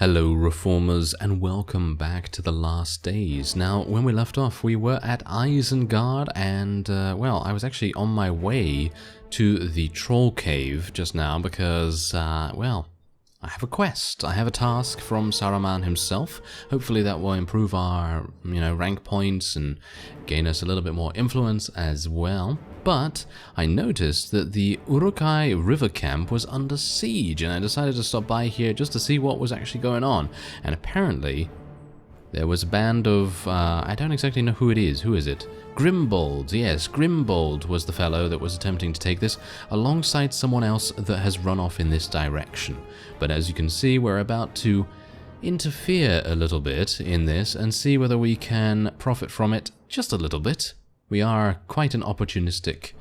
Hello Reformers and welcome back to the last days. Now when we left off we were at Isengard and well, I was actually on my way to the Troll Cave just now because well, I have a quest. I have a task from Saruman himself. Hopefully that will improve our, rank points and gain us a little bit more influence as well. But I noticed that the Uruk-hai river camp was under siege and I decided to stop by here just to see what was actually going on. And apparently there was a band of, I don't exactly know who it is. Who is it? Grimbold. Yes, Grimbold was the fellow that was attempting to take this alongside someone else that has run off in this direction. But as you can see, we're about to interfere a little bit in this and see whether we can profit from it just a little bit. We are quite an opportunistic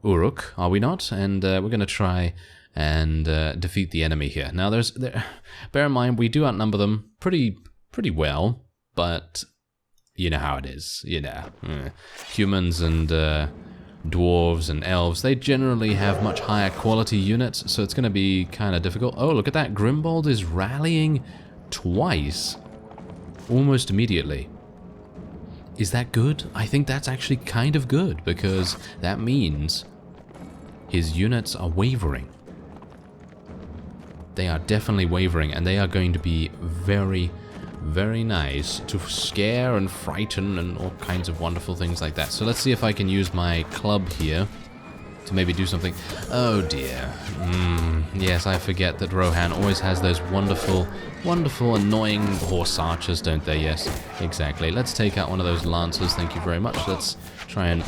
Uruk, are we not? And we're going to try and defeat the enemy here. Now, bear in mind, we do outnumber them pretty well, but you know how it is, Humans and dwarves and elves, they generally have much higher quality units, so it's going to be kind of difficult. Oh, look at that, Grimbold is rallying twice, almost immediately. Is that good? I think that's actually kind of good, because that means his units are wavering. They are definitely wavering, and they are going to be very nice to scare and frighten and all kinds of wonderful things like that. So let's see if I can use my club here to maybe do something. Oh dear. Yes, I forget that Rohan always has those wonderful, annoying horse archers, don't they? Yes, exactly. Let's take out one of those lancers, thank you very much. Let's try and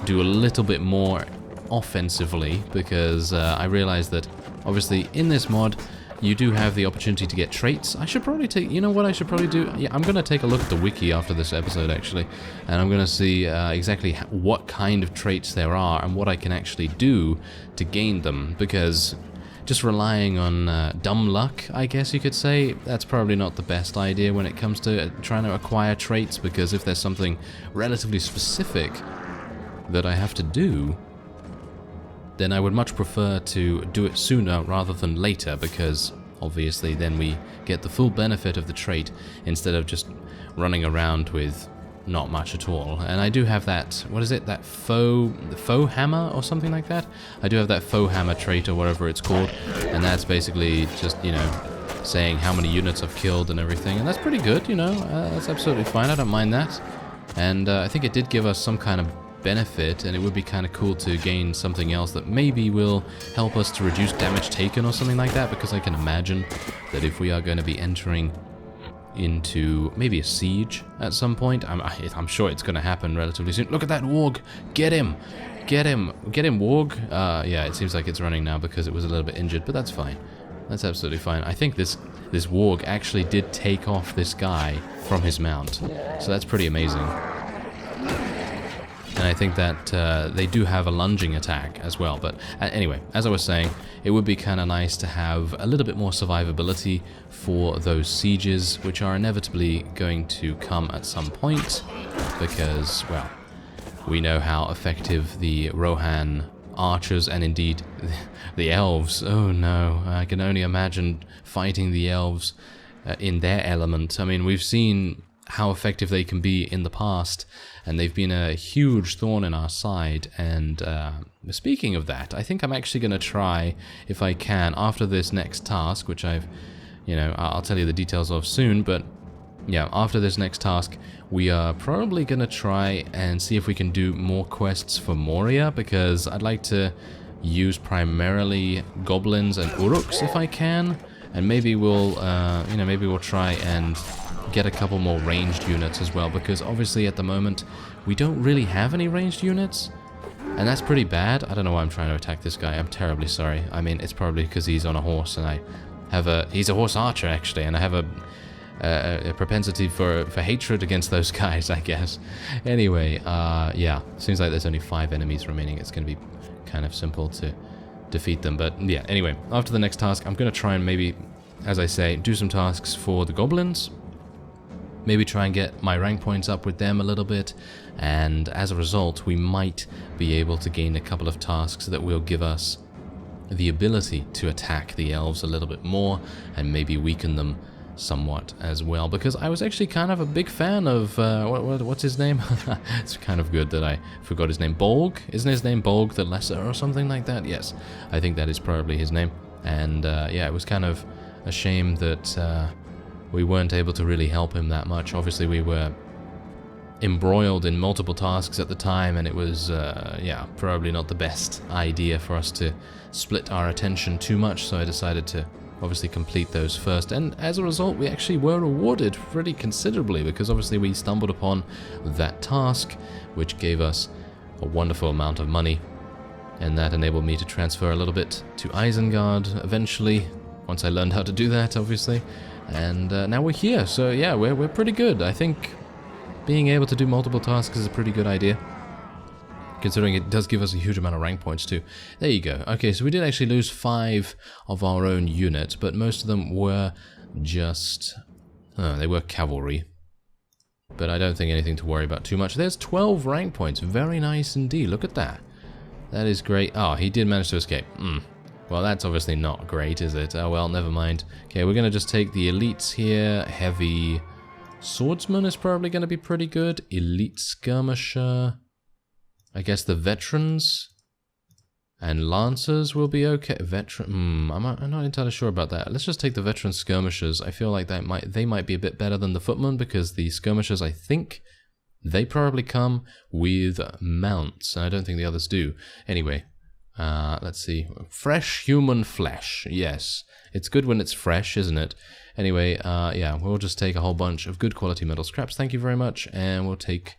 do a little bit more offensively, because I realize that obviously in this mod you do have the opportunity to get traits. I should probably take, you know what I should probably do? Yeah, I'm going to take a look at the wiki after this episode, actually. And I'm going to see exactly what kind of traits there are and what I can actually do to gain them. Because just relying on dumb luck, I guess you could say, that's probably not the best idea when it comes to trying to acquire traits. Because if there's something relatively specific that I have to do, then I would much prefer to do it sooner rather than later, because obviously then we get the full benefit of the trait instead of just running around with not much at all. And I do have that, what is it, that faux hammer or something like that? I do have that faux hammer trait or whatever it's called, and that's basically just, saying how many units I've killed and everything, and that's pretty good, that's absolutely fine, I don't mind that. And I think it did give us some kind of benefit, and it would be kind of cool to gain something else that maybe will help us to reduce damage taken or something like that, because I can imagine that if we are going to be entering into maybe a siege at some point, I'm sure it's going to happen relatively soon. Look at that warg! Get him! Get him, warg! Yeah, it seems like it's running now because it was a little bit injured, but that's fine. That's absolutely fine. I think this warg actually did take off this guy from his mount, so that's pretty amazing. And I think that they do have a lunging attack as well. But anyway, as I was saying, it would be kind of nice to have a little bit more survivability for those sieges, which are inevitably going to come at some point, because, well, we know how effective the Rohan archers and indeed the elves. Oh no, I can only imagine fighting the elves in their element. I mean, we've seen how effective they can be in the past, and they've been a huge thorn in our side. And speaking of that, I think I'm actually going to try, if I can, after this next task, which I'll tell you the details of soon, but yeah, after this next task, we are probably going to try and see if we can do more quests for Moria, because I'd like to use primarily goblins and uruks if I can, and maybe we'll, maybe we'll try and get a couple more ranged units as well, because obviously at the moment we don't really have any ranged units, and that's pretty bad. I don't know why I'm trying to attack this guy. I'm terribly sorry. I mean, it's probably because he's on a horse, and he's a horse archer actually, and I have a propensity for hatred against those guys, I guess. Anyway, yeah, seems like there's only 5 enemies remaining. It's going to be kind of simple to defeat them, but yeah, anyway, after the next task, I'm going to try and maybe, as I say, do some tasks for the goblins. Maybe try and get my rank points up with them a little bit, and as a result we might be able to gain a couple of tasks that will give us the ability to attack the elves a little bit more and maybe weaken them somewhat as well, because I was actually kind of a big fan of, what's his name? It's kind of good that I forgot his name. Bolg? Isn't his name Bolg the Lesser or something like that? Yes, I think that is probably his name. And yeah, it was kind of a shame that we weren't able to really help him that much. Obviously, we were embroiled in multiple tasks at the time, and it was, yeah, probably not the best idea for us to split our attention too much, so I decided to obviously complete those first, and as a result we actually were rewarded pretty considerably, because obviously we stumbled upon that task, which gave us a wonderful amount of money, and that enabled me to transfer a little bit to Isengard eventually, once I learned how to do that, obviously, and now we're here, so yeah, we're pretty good. I think being able to do multiple tasks is a pretty good idea, considering it does give us a huge amount of rank points too. There you go. Okay, so we did actually lose 5 of our own units, but most of them were just... they were cavalry. But I don't think anything to worry about too much. There's 12 rank points. Very nice indeed. Look at that. That is great. Oh, he did manage to escape. Well, that's obviously not great, is it? Oh, well, never mind. Okay, we're going to just take the elites here. Heavy swordsman is probably going to be pretty good. Elite skirmisher... I guess the veterans and lancers will be okay. I'm not entirely sure about that. Let's just take the veteran skirmishers. I feel like they might be a bit better than the footmen, because the skirmishers, I think, they probably come with mounts, and I don't think the others do. Anyway, let's see. Fresh human flesh. Yes, it's good when it's fresh, isn't it? Anyway, yeah, we'll just take a whole bunch of good quality metal scraps. Thank you very much, and we'll take...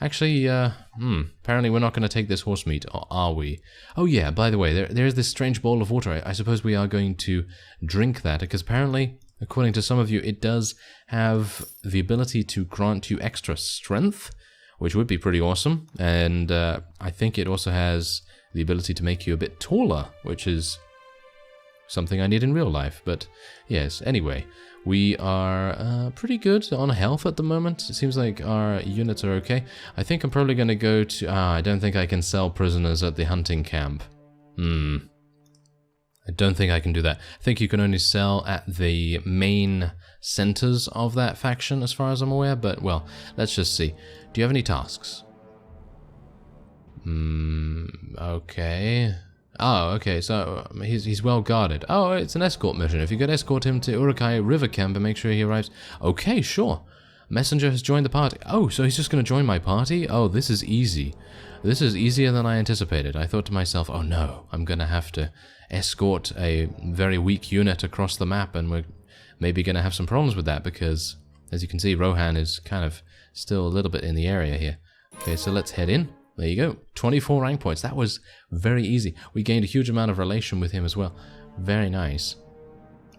Actually, apparently we're not going to take this horse meat, or are we? Oh yeah, by the way, there is this strange bowl of water. I suppose we are going to drink that, because apparently, according to some of you, it does have the ability to grant you extra strength, which would be pretty awesome, and I think it also has the ability to make you a bit taller, which is something I need in real life, but yes, anyway. We are pretty good on health at the moment. It seems like our units are okay. I think I'm probably going to go to... I don't think I can sell prisoners at the hunting camp. I don't think I can do that. I think you can only sell at the main centers of that faction, as far as I'm aware. But, well, let's just see. Do you have any tasks? Okay... Oh, okay, so he's well guarded. Oh, it's an escort mission. If you could escort him to Uruk-hai River Camp and make sure he arrives. Okay, sure. Messenger has joined the party. Oh, so he's just going to join my party? Oh, this is easy. This is easier than I anticipated. I thought to myself, oh no, I'm going to have to escort a very weak unit across the map, and we're maybe going to have some problems with that, because, as you can see, Rohan is kind of still a little bit in the area here. Okay, so let's head in. There you go, 24 rank points. That was very easy. We gained a huge amount of relation with him as well. Very nice.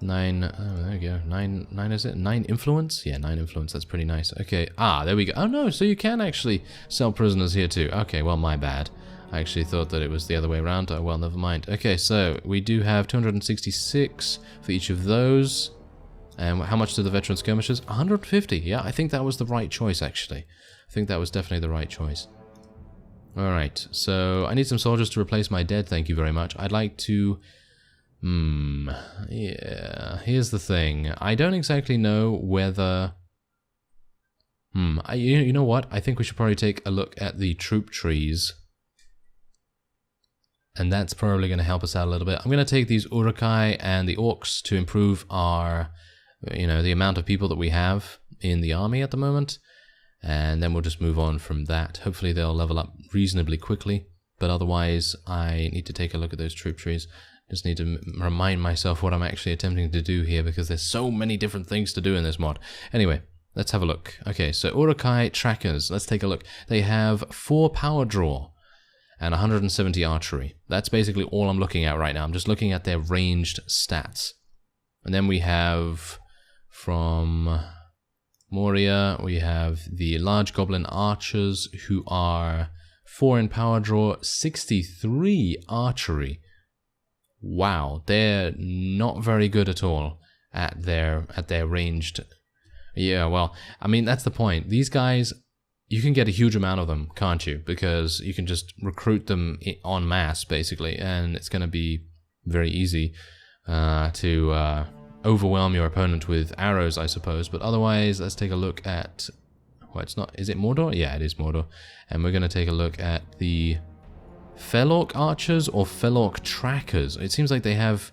9, oh, there we go. 9 is it? 9 influence? Yeah, 9 influence. That's pretty nice. Okay, there we go. Oh no, so you can actually sell prisoners here too. Okay, well, my bad. I actually thought that it was the other way around. Oh, well, never mind. Okay, so we do have 266 for each of those. And how much do the veteran skirmishers? 150. Yeah, I think that was the right choice, actually. I think that was definitely the right choice. Alright, so I need some soldiers to replace my dead, thank you very much. I'd like to... yeah, here's the thing. I don't exactly know whether... you know what? I think we should probably take a look at the troop trees. And that's probably going to help us out a little bit. I'm going to take these Uruk-hai and the Orcs to improve our... the amount of people that we have in the army at the moment. And then we'll just move on from that. Hopefully they'll level up reasonably quickly, but otherwise I need to take a look at those troop trees. Just need to remind myself what I'm actually attempting to do here, because there's so many different things to do in this mod. Anyway, let's have a look. Okay, so Uruk-hai trackers, let's take a look. They have 4 power draw and 170 archery. That's basically all I'm looking at right now. I'm just looking at their ranged stats. And then we have from... Moria, we have the large goblin archers, who are 4 in power draw, 63 archery. Wow, they're not very good at all at their ranged. Yeah, well, I mean, that's the point. These guys, you can get a huge amount of them, can't you? Because you can just recruit them en masse, basically, and it's going to be very easy to overwhelm your opponent with arrows, I suppose. But otherwise, let's take a look at... Well, it's not... Is it Mordor? Yeah, it is Mordor. And we're going to take a look at the Fairlock Archers or Fairlock Trackers. It seems like they have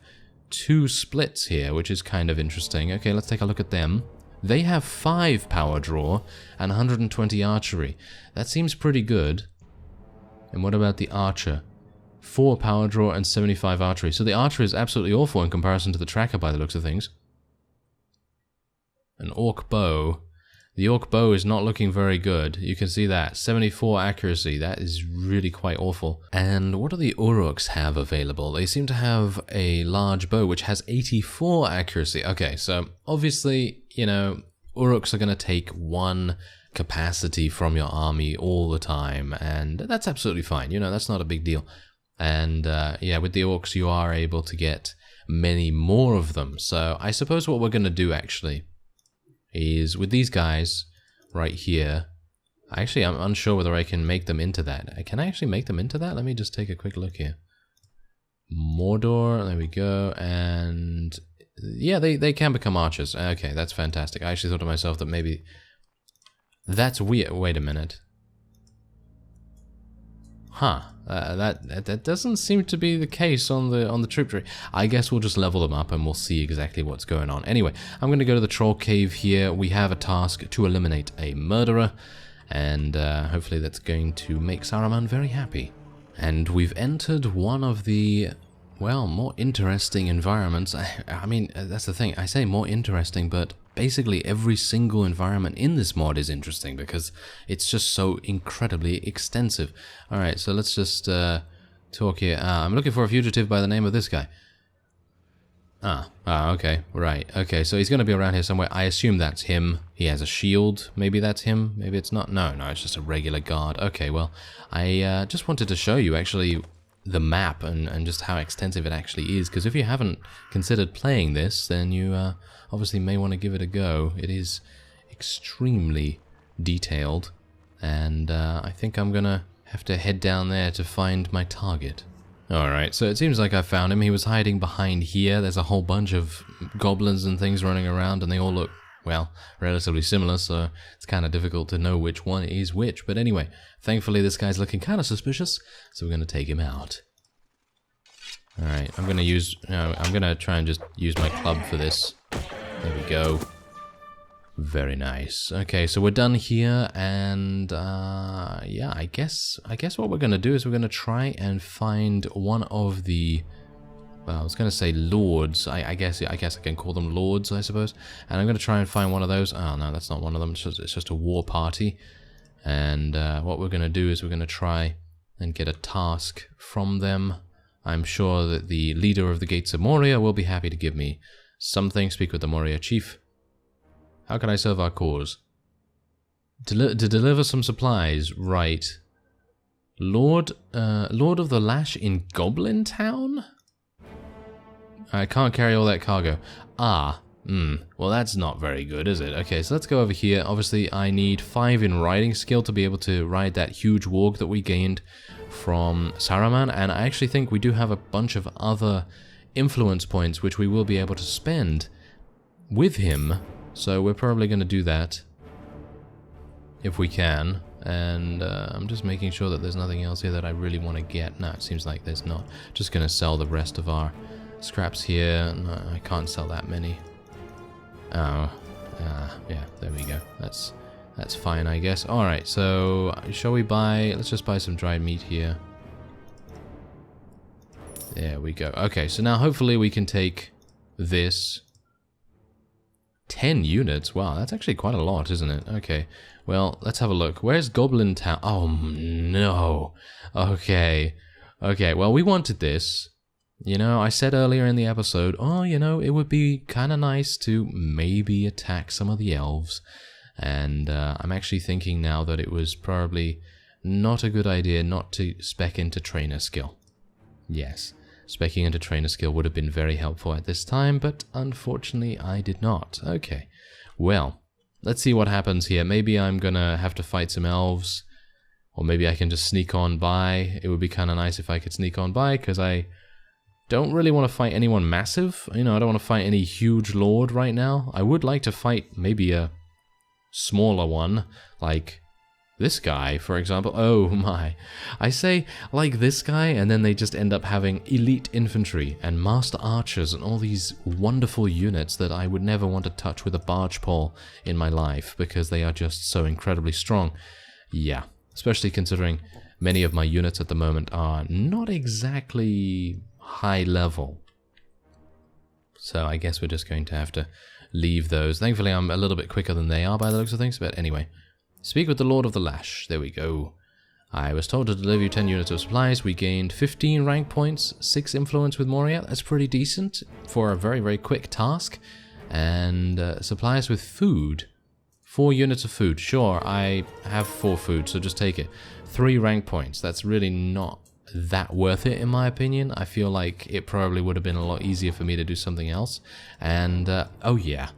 2 splits here, which is kind of interesting. Okay, let's take a look at them. They have 5 power draw and 120 archery. That seems pretty good. And what about the Archer? 4 power draw and 75 archery. So the Archer is absolutely awful in comparison to the Tracker by the looks of things. An Orc Bow. The Orc Bow is not looking very good. You can see that. 74 accuracy. That is really quite awful. And what do the Uruks have available? They seem to have a large bow which has 84 accuracy. Okay, so obviously, you know, Uruks are going to take 1 capacity from your army all the time. And that's absolutely fine. You know, that's not a big deal. And yeah, with the Orcs you are able to get many more of them. So I suppose what we're going to do actually is with these guys right here. Actually, I'm unsure whether I can make them into that. Can I actually make them into that? Let me just take a quick look here. Mordor, there we go. And yeah, they can become archers. Okay, that's fantastic. I actually thought to myself that maybe... That's weird. Wait a minute. Huh. That doesn't seem to be the case on the troop tree. I guess we'll just level them up and we'll see exactly what's going on. Anyway, I'm going to go to the troll cave here. We have a task to eliminate a murderer, and hopefully that's going to make Saruman very happy. And we've entered one of the, well, more interesting environments. I mean, that's the thing. I say more interesting, but basically every single environment in this mod is interesting because it's just so incredibly extensive. Alright, so let's just talk here. I'm looking for a fugitive by the name of this guy. Okay, right. Okay, so he's going to be around here somewhere. I assume that's him. He has a shield. Maybe that's him. Maybe it's not. No, it's just a regular guard. Okay, well, I just wanted to show you actually the map and just how extensive it actually is, because if you haven't considered playing this, then you obviously may want to give it a go. It is extremely detailed, and I think I'm gonna have to head down there to find my target. Alright, so it seems like I found him. He was hiding behind here. There's a whole bunch of goblins and things running around, and they all look, well, relatively similar, so it's kind of difficult to know which one is which. But anyway, thankfully this guy's looking kind of suspicious, so we're going to take him out. Alright, I'm going to use, I'm going to try and just use my club for this. There we go. Very nice. Okay, so we're done here, and yeah, I guess what we're going to do is we're going to try and find one of the... Well, I was going to say lords. I guess I can call them lords, I suppose. And I'm going to try and find one of those. Oh, no, that's not one of them. It's just a war party. And what we're going to do is we're going to try and get a task from them. I'm sure that the leader of the Gates of Moria will be happy to give me something. Speak with the Moria chief. How can I serve our cause? To deliver some supplies, right. Lord of the Lash in Goblin Town? I can't carry all that cargo. Well, that's not very good, is it? Okay, so let's go over here. Obviously, I need 5 in riding skill to be able to ride that huge warg that we gained from Saruman, and I actually think we do have a bunch of other influence points which we will be able to spend with him, so we're probably going to do that if we can. And I'm just making sure that there's nothing else here that I really want to get. No, it seems like there's not. Just going to sell the rest of our scraps here. No, I can't sell that many. Oh, yeah, there we go. That's fine, I guess. Alright, so shall we buy... Let's just buy some dried meat here. There we go. Okay, so now hopefully we can take this. 10 units? Wow, that's actually quite a lot, isn't it? Okay, well, let's have a look. Where's Goblin Town? Oh, no. Okay. Okay, well, we wanted this. You know, I said earlier in the episode, oh, you know, it would be kind of nice to maybe attack some of the elves. And I'm actually thinking now that it was probably not a good idea not to spec into trainer skill. Yes, specking into trainer skill would have been very helpful at this time, but unfortunately I did not. Okay, well, let's see what happens here. Maybe I'm gonna have to fight some elves, or maybe I can just sneak on by. It would be kind of nice if I could sneak on by, because I don't really want to fight anyone massive. You know, I don't want to fight any huge lord right now. I would like to fight maybe a smaller one, like this guy, for example. Oh my. I say like this guy, and then they just end up having elite infantry and master archers and all these wonderful units that I would never want to touch with a barge pole in my life, because they are just so incredibly strong. Yeah, especially considering many of my units at the moment are not exactly high level. So I guess we're just going to have to leave those. Thankfully I'm a little bit quicker than they are by the looks of things, but anyway. Speak with the Lord of the Lash. There we go. I was told to deliver you 10 units of supplies. We gained 15 rank points, 6 influence with Moria. That's pretty decent for a very, very quick task. And supplies with food. 4 units of food. Sure, I have 4 food, so just take it. 3 rank points. That's really not that worth it, in my opinion. I feel like it probably would have been a lot easier for me to do something else. And, oh yeah.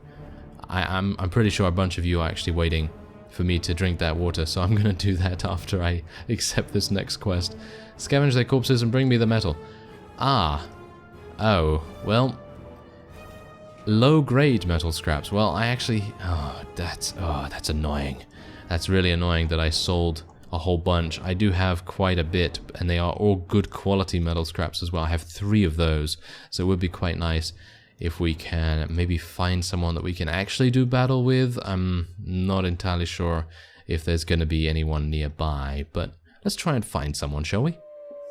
I'm pretty sure a bunch of you are actually waiting for me to drink that water, so I'm going to do that after I accept this next quest. Scavenge their corpses and bring me the metal. Ah. Oh. Well, low-grade metal scraps. Well, I actually... Oh, that's annoying. That's really annoying that I sold a whole bunch. I do have quite a bit, and they are all good quality metal scraps as well. I have 3 of those, so it would be quite nice if we can maybe find someone that we can actually do battle with. I'm not entirely sure if there's going to be anyone nearby, but let's try and find someone, shall we?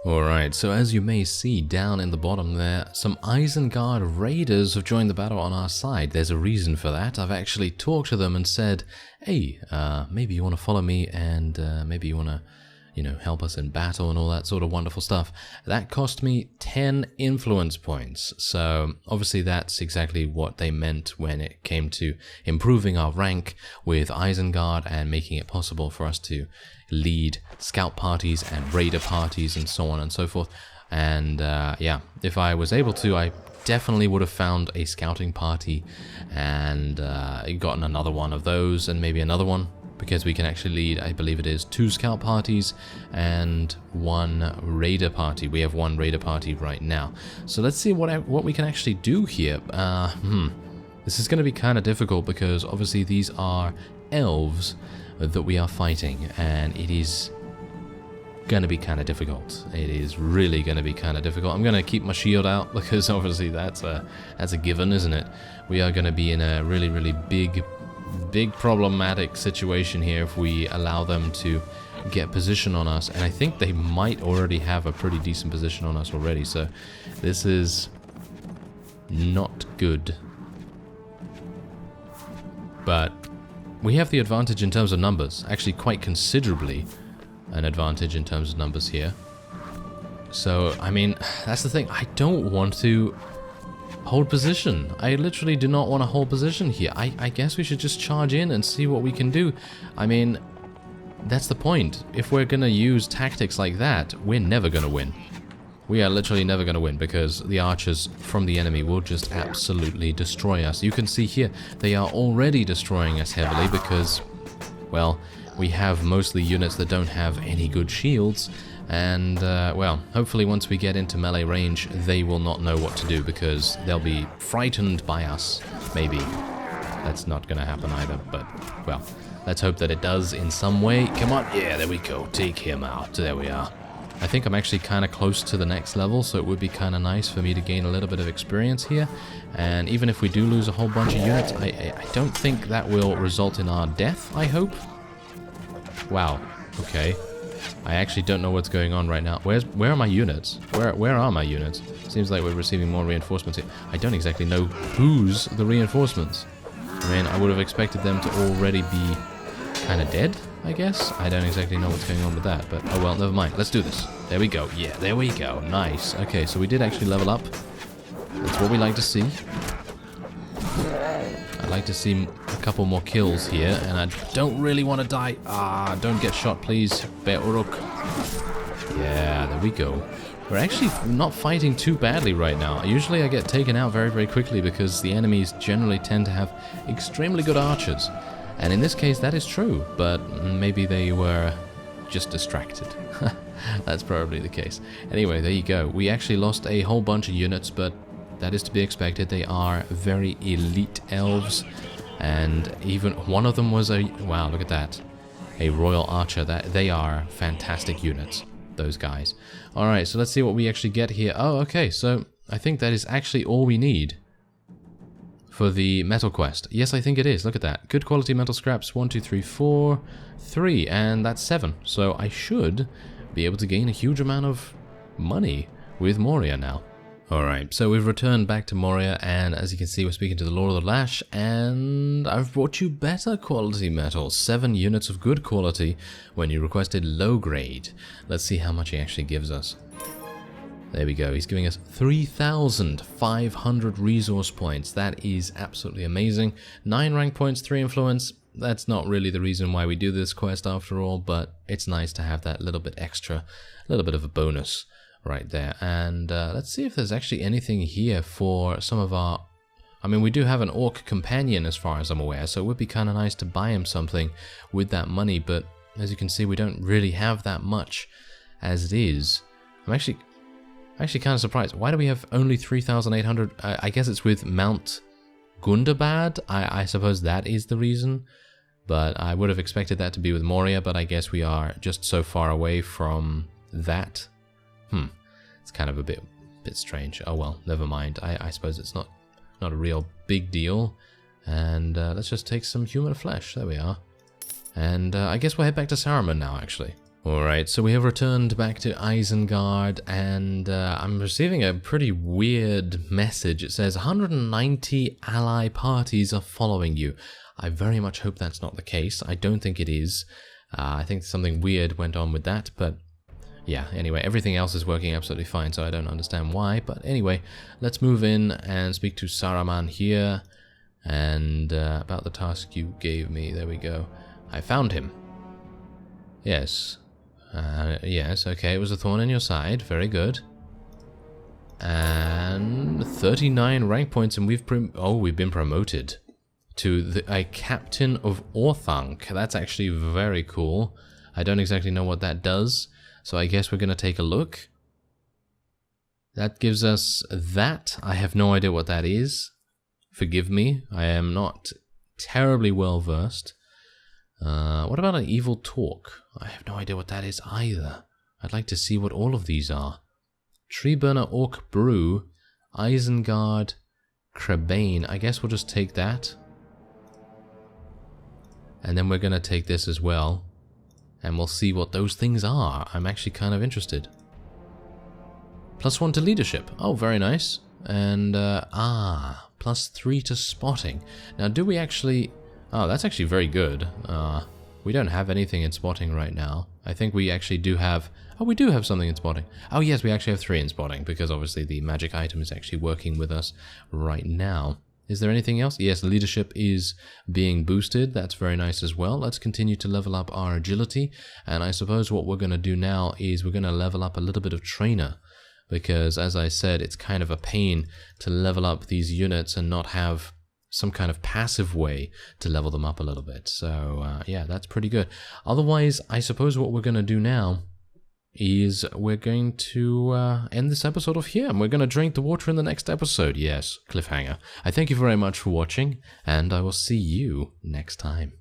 Alright, so as you may see down in the bottom there, some Isengard raiders have joined the battle on our side. There's a reason for that. I've actually talked to them and said, hey, maybe you want to follow me, and maybe you want to, you know, help us in battle and all that sort of wonderful stuff. That cost me 10 influence points. So obviously that's exactly what they meant when it came to improving our rank with Isengard and making it possible for us to lead scout parties and raider parties and so on and so forth. And yeah, if I was able to, I definitely would have found a scouting party and gotten another one of those, and maybe another one, because we can actually lead, I believe it is, 2 scout parties and 1 raider party. We have 1 raider party right now. So let's see what we can actually do here. This is going to be kind of difficult, because obviously these are elves that we are fighting, and it is going to be kind of difficult. It is really going to be kind of difficult. I'm going to keep my shield out, because obviously that's a given, isn't it? We are going to be in a really, really big problematic situation here if we allow them to get position on us, and I think they might already have a pretty decent position on us already, so this is not good. But we have the advantage in terms of numbers, actually quite considerably an advantage in terms of numbers here. So, I mean, that's the thing, I don't want to hold position. I literally do not want to hold position here. I guess we should just charge in and see what we can do. I mean, that's the point. If we're going to use tactics like that, we're never going to win. We are literally never going to win, because the archers from the enemy will just absolutely destroy us. You can see here, they are already destroying us heavily because, well, we have mostly units that don't have any good shields. And, well, hopefully once we get into melee range, they will not know what to do, because they'll be frightened by us, maybe. That's not going to happen either, but, well, let's hope that it does in some way. Come on, yeah, there we go, take him out, there we are. I think I'm actually kind of close to the next level, so it would be kind of nice for me to gain a little bit of experience here. And even if we do lose a whole bunch of units, I don't think that will result in our death, I hope. Wow, okay. I actually don't know what's going on right now. Where are my units? Where are my units? Seems like we're receiving more reinforcements here. I don't exactly know who's the reinforcements. I mean, I would have expected them to already be kind of dead, I guess. I don't exactly know what's going on with that, but oh well, never mind. Let's do this. There we go. Yeah, there we go. Nice. Okay, so we did actually level up. That's what we like to see. I'd like to see a couple more kills here, and I don't really want to die. Ah, don't get shot, please. Bear Uruk. Yeah, there we go. We're actually not fighting too badly right now. Usually I get taken out very, very quickly because the enemies generally tend to have extremely good archers. And in this case, that is true, but maybe they were just distracted. That's probably the case. Anyway, there you go. We actually lost a whole bunch of units, but that is to be expected. They are very elite elves, and even one of them was a... Wow, look at that. A royal archer. They are fantastic units, those guys. Alright, so let's see what we actually get here. Oh, okay, so I think that is actually all we need for the metal quest. Yes, I think it is. Look at that. Good quality metal scraps. 1, 2, 3, 4, 3, and that's 7. So I should be able to gain a huge amount of money with Moria now. Alright, so we've returned back to Moria, and as you can see, we're speaking to the Lord of the Lash, and I've brought you better quality metal. 7 units of good quality when you requested low grade. Let's see how much he actually gives us. There we go. He's giving us 3,500 resource points. That is absolutely amazing. 9 rank points, 3 influence. That's not really the reason why we do this quest after all, but it's nice to have that little bit extra, a little bit of a bonus right there. And let's see if there's actually anything here for some of our... I mean, we do have an orc companion as far as I'm aware, so it would be kind of nice to buy him something with that money, but as you can see, we don't really have that much as it is. I'm actually kind of surprised. Why do we have only 3,800? I guess it's with Mount Gundabad. I suppose that is the reason. But I would have expected that to be with Moria, but I guess we are just so far away from that. It's kind of a bit strange. Oh well, never mind. I suppose it's not a real big deal. And let's just take some human flesh. There we are. And I guess we'll head back to Saruman now, actually. Alright, so we have returned back to Isengard, and I'm receiving a pretty weird message. It says 190 ally parties are following you. I very much hope that's not the case. I don't think it is. I think something weird went on with that, but yeah, anyway, everything else is working absolutely fine, so I don't understand why. But anyway, let's move in and speak to Saruman here, and about the task you gave me. There we go. I found him. Yes. Yes, okay, it was a thorn in your side. Very good. And 39 rank points, and we've been promoted to a captain of Orthanc. That's actually very cool. I don't exactly know what that does, so I guess we're going to take a look. That gives us that. I have no idea what that is. Forgive me, I am not terribly well versed. What about an evil talk? I have no idea what that is either. I'd like to see what all of these are. Treeburner Orc Brew, Isengard, Crabane. I guess we'll just take that. And then we're going to take this as well. And we'll see what those things are. I'm actually kind of interested. +1 to leadership. Oh, very nice. And, +3 to spotting. Now, do we actually... Oh, that's actually very good. We don't have anything in spotting right now. I think we actually do have... Oh, we do have something in spotting. Oh, yes, we actually have 3 in spotting, because obviously the magic item is actually working with us right now. Is there anything else? Yes, leadership is being boosted. That's very nice as well. Let's continue to level up our agility. And I suppose what we're going to do now is we're going to level up a little bit of trainer. Because, as I said, it's kind of a pain to level up these units and not have some kind of passive way to level them up a little bit. So, yeah, that's pretty good. Otherwise, I suppose what we're going to do now is we're going to end this episode off here, and we're going to drink the water in the next episode. Yes, cliffhanger. I thank you very much for watching, and I will see you next time.